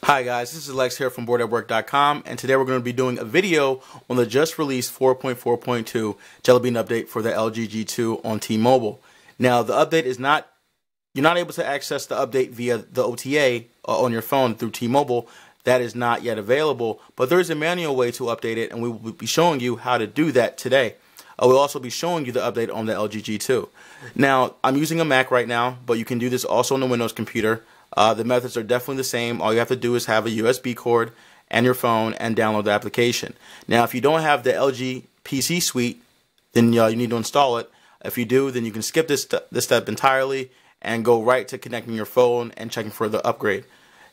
Hi guys, this is Lex here from Booredatwork.com, and today we're going to be doing a video on the just released 4.4.2 Jelly Bean update for the LG G2 on T-Mobile. Now the update is not, you're not able to access the update via the OTA on your phone through T-Mobile. That is not yet available, but there is a manual way to update it, and we will be showing you how to do that today. We'll also be showing you the update on the LG G2. Now, I'm using a Mac right now, but you can do this also on a Windows computer. The methods are definitely the same. All you have to do is have a USB cord and your phone and download the application. Now, if you don't have the LG PC suite, then you need to install it. If you do, then you can skip this step entirely and go right to connecting your phone and checking for the upgrade.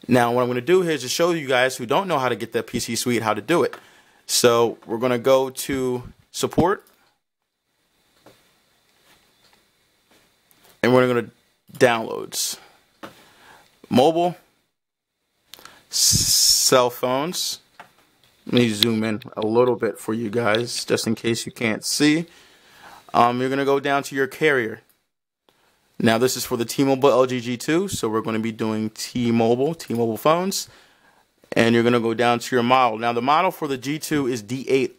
Now, what I'm going to do here is to show you guys who don't know how to get the PC suite how to do it. So we're going to go to support, and we're going to go to downloads. Mobile, cell phones. Let me zoom in a little bit for you guys, just in case you can't see. You're going to go down to your carrier. Now this is for the T-Mobile LG G2, so we're going to be doing T-Mobile phones. And you're going to go down to your model. Now the model for the G2 is D801.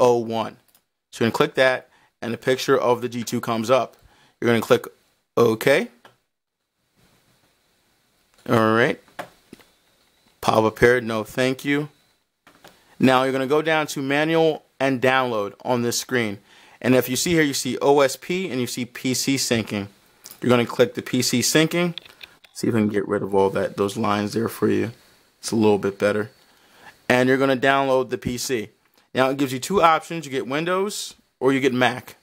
So you're going to click that, and a picture of the G2 comes up. You're going to click OK. Alright, pop up here, no thank you. Now you're going to go down to manual and download on this screen. And if you see here, you see OSP and you see PC syncing. You're going to click the PC syncing. See if I can get rid of all those lines there for you. It's a little bit better. And you're going to download the PC. Now it gives you two options. You get Windows or you get Mac.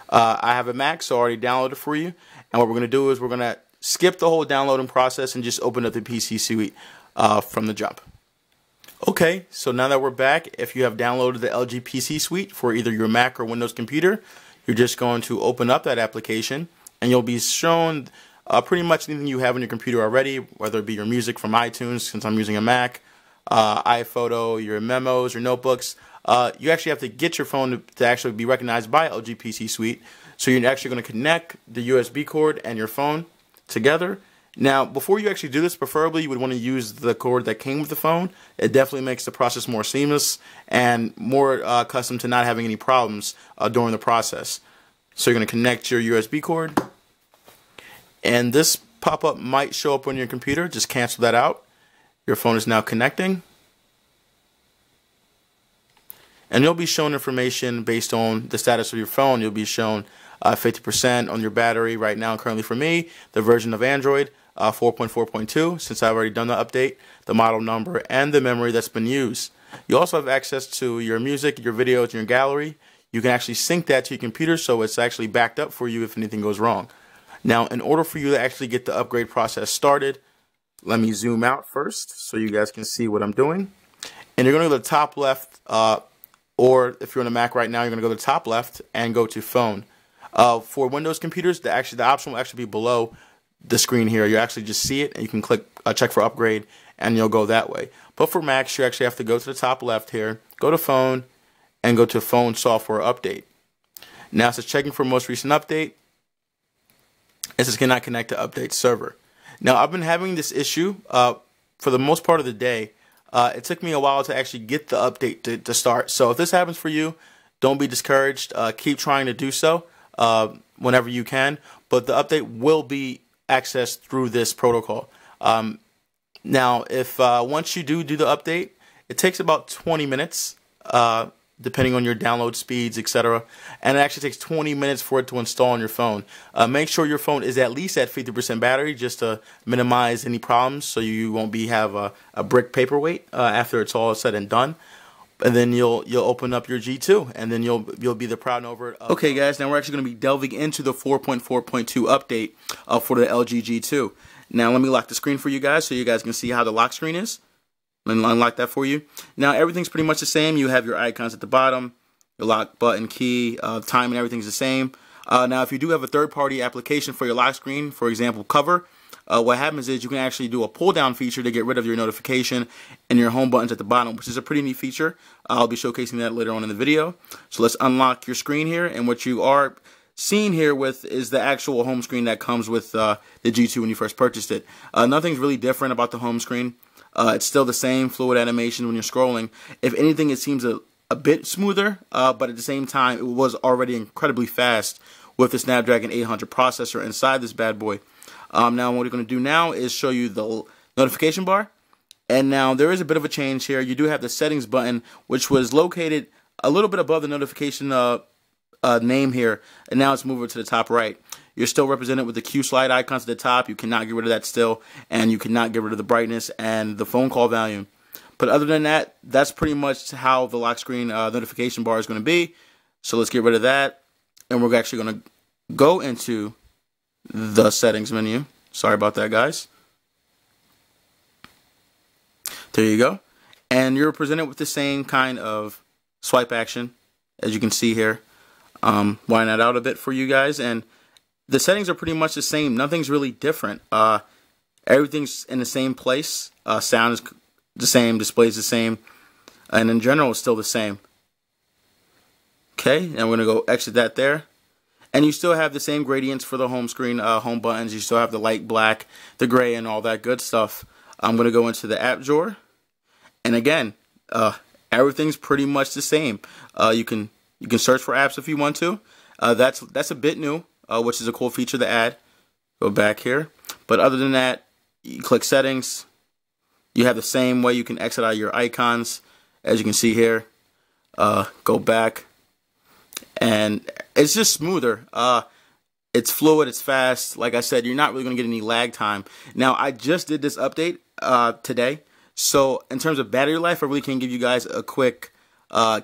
I have a Mac, so I already downloaded it for you. And what we're going to do is we're going to skip the whole downloading process and just open up the PC suite from the jump. Okay, so now that we're back, if you have downloaded the LG PC suite for either your Mac or Windows computer, you're just going to open up that application and you'll be shown pretty much anything you have on your computer already, whether it be your music from iTunes, since I'm using a Mac, iPhoto, your memos, your notebooks. You actually have to get your phone to actually be recognized by LG PC suite. So you're actually going to connect the USB cord and your phone together. Now, before you actually do this, preferably you would want to use the cord that came with the phone. It definitely makes the process more seamless and more accustomed to not having any problems during the process. So you're going to connect your USB cord, and this pop-up might show up on your computer. Just cancel that out. Your phone is now connecting, and you'll be shown information based on the status of your phone. You'll be shown 50% on your battery right now. Currently for me, the version of Android 4.4.2, since I've already done the update, the model number, and the memory that's been used. You also have access to your music, your videos, and your gallery. You can actually sync that to your computer, so it's actually backed up for you if anything goes wrong. Now, in order for you to actually get the upgrade process started, let me zoom out first so you guys can see what I'm doing. And you're going to go to the top left, or if you're on a Mac right now, you're going to go to the top left and go to phone. For Windows computers, the option will actually be below the screen here. You actually just see it and you can click check for upgrade and you'll go that way. But for Macs, you actually have to go to the top left here, go to phone, and go to phone software update. Now it says checking for most recent update. It says cannot connect to update server. Now I've been having this issue for the most part of the day. It took me a while to actually get the update to start. So if this happens for you, don't be discouraged. Keep trying to do so whenever you can, but the update will be accessed through this protocol. Now, if once you do the update, it takes about 20 minutes, depending on your download speeds, etc. And it actually takes 20 minutes for it to install on your phone. Make sure your phone is at least at 50% battery, just to minimize any problems, so you won't have a brick paperweight after it's all said and done. And then you'll open up your G2, and then you'll be the proud owner. Okay, guys, now we're actually going to be delving into the 4.4.2 update for the LG G2. Now let me lock the screen for you guys so you guys can see how the lock screen is. Let me unlock that for you. Now everything's pretty much the same. You have your icons at the bottom, your lock button, key, time, and everything's the same. Now if you do have a third-party application for your lock screen, for example, Cover, what happens is you can actually do a pull-down feature to get rid of your notification and your home buttons at the bottom, which is a pretty neat feature. I'll be showcasing that later on in the video. So let's unlock your screen here, and what you are seen here with is the actual home screen that comes with the G2 when you first purchased it. Nothing's really different about the home screen. It's still the same fluid animation when you're scrolling. If anything, it seems a bit smoother, but at the same time, it was already incredibly fast with the Snapdragon 800 processor inside this bad boy. Now what we're going to do now is show you the notification bar. And now there is a bit of a change here. You do have the settings button, which was located a little bit above the notification name here, and now it's moved to the top right. You're still represented with the Q slide icons at the top. You cannot get rid of that still, and you cannot get rid of the brightness and the phone call volume. But other than that, that's pretty much how the lock screen notification bar is going to be. So let's get rid of that, and we're actually going to go into the settings menu. Sorry about that, guys. There you go. And you're presented with the same kind of swipe action, as you can see here. Widen that out a bit for you guys. And the settings are pretty much the same. Nothing's really different. Everything's in the same place. Sound is the same. Display is the same. And in general, it's still the same. Okay, and we're going to go exit that there. And you still have the same gradients for the home screen, home buttons. You still have the light black, the gray, and all that good stuff. I'm going to go into the app drawer. And again, everything's pretty much the same. You can search for apps if you want to. That's a bit new, which is a cool feature to add. Go back here. But other than that, you click settings. You have the same way you can exit out your icons, as you can see here. Go back. And it's just smoother. It's fluid, it's fast. Like I said, you're not really going to get any lag time. Now, I just did this update today. So in terms of battery life, I really can't give you guys a quick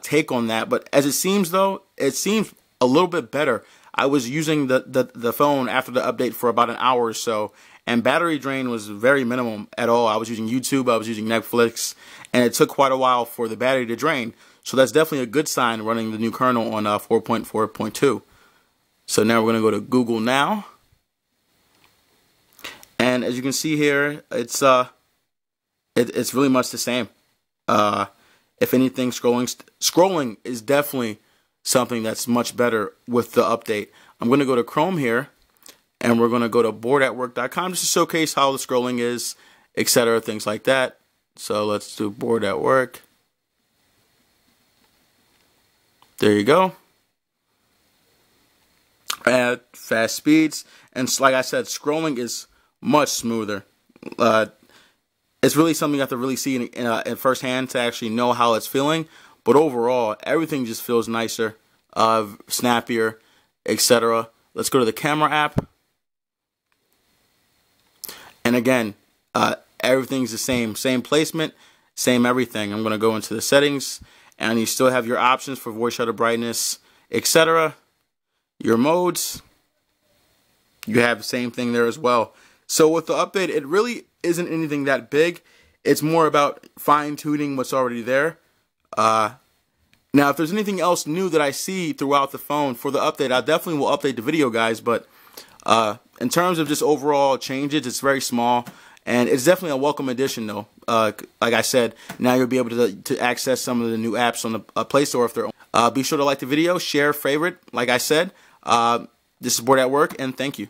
take on that. But as it seems, though, it seems a little bit better. I was using the phone after the update for about an hour or so, and battery drain was very minimum at all. I was using YouTube, I was using Netflix, and it took quite a while for the battery to drain. So that's definitely a good sign running the new kernel on 4.4.2. So now we're going to go to Google now. And as you can see here, it's really much the same. If anything, scrolling is definitely something that's much better with the update. I'm going to go to Chrome here, and we're going to go to Booredatwork.com just to showcase how the scrolling is, etc., things like that. So let's do Bored at Work. There you go. At fast speeds, and like I said, scrolling is much smoother. It's really something you have to really see in firsthand to actually know how it's feeling. But overall, everything just feels nicer, snappier, etc. Let's go to the camera app. And again, everything's the same. Same placement, same everything. I'm going to go into the settings, and you still have your options for voice shutter brightness, etc. Your modes, you have the same thing there as well. So with the update, it really isn't anything that big. It's more about fine-tuning what's already there. Now, if there's anything else new that I see throughout the phone for the update, I definitely will update the video, guys. But in terms of just overall changes, it's very small. And it's definitely a welcome addition, though. Like I said, now you'll be able to access some of the new apps on the Play Store if they're on. Be sure to like the video, share, favorite. Like I said, this is Bored at Work, and thank you.